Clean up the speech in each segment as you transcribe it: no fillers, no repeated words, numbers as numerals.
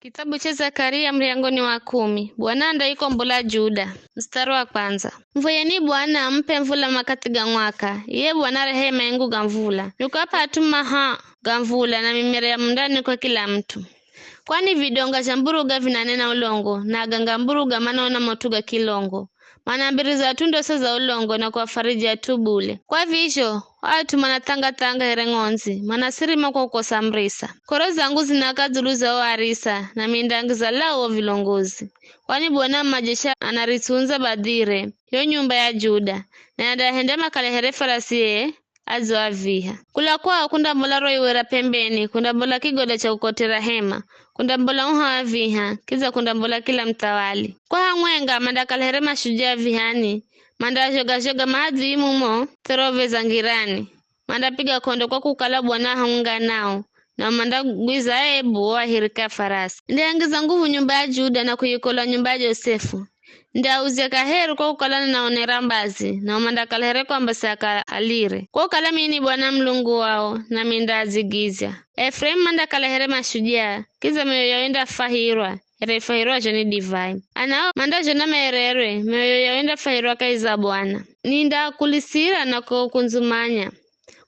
Kitabu cha Zakaria mlangoni wa 10. Bwana ndaikombola Juda. Mstari wa kwanza. Mvoyeni Bwana ampe mvula makati ga mwaka. Iye Bwana rehema yengu ga mvula. Nuko hapa atuma ga mvula na mimere ya mundani kwa kila mtu. Kwani vidonga cha mburuga vinanena ulongo na ganga mburuga manaona motuga kilongo. Manambiri za tundo za ulongo na kwa fariji atubule. Kwa visho, watu manatanga herengonzi, manasirima kwa kukosa mrisa. Koro zangu zinakazuluza warisa na mindangiza lao vilongozi. Kwani Bwana majesha anaritunza badire, yo nyumba ya Juda, na adahendema kalehere farasiye azo aviha. Kula kwa kunda mbola roi wera pembeni, kunda mbola kigoda cha ukotera hema, kunda mbola uha aviha, kiza kunda mbola kila mtawali. Kwa hamwenga manda kalehere mashujaa vihani, manda joga mahadhi imumo, terove zangirani. Manda piga kondo kwa kukala Bwana haunga nao, na manda gwiza ebu wa hirika farasi. Ndiangiza nguvu nyumba ya Juda na kuyikola nyumba ya Josefu. Ndauzia kaheru kwa ukalana na onerambazi na umanda kalehere kwa mbasaka alire. Kwa ukala mini Bwana mlungu wao na minda azigizia. Efraim manda kalehere mashujaa, kiza meyo yaenda fahirwa. Fahirwa joni divine. Anao manda jona merere, meyo yaenda fahirwa kaiza Bwana. Ninda kulisira na kunzumanya.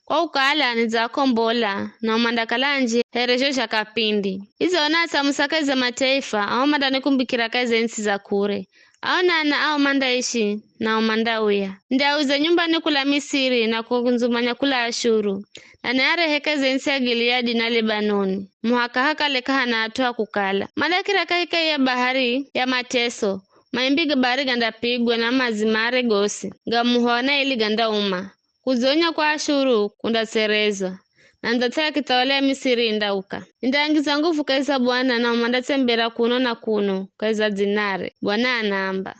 Kwa ukala niza kombola na umanda kalanji herejesha kapindi. Izo onasa musaka za mataifa, au manda nikumbikira kazi ensi za kure. Aona au manda ishi na umanda uya. Ndauza nyumba nikula Misiri na kukunzumanya kula Ashuru. Na nare heka zensi ya Gileadi na Lebanoni. Muhaka lekaha na atua kukala. Manda kira kahika ya bahari ya mateso. Maimbiga bahari ganda pigwe na mazimare gosi. Gamuhona ili ganda uma. Kuzonya kwa Ashuru kunda serezwa. Na ndataya kitawalea Misiri ndauka. Ndaangiza nguvu kaisa Bwana na umanda tembera kuno na kuno kaisa zinare. Bwana anaamba.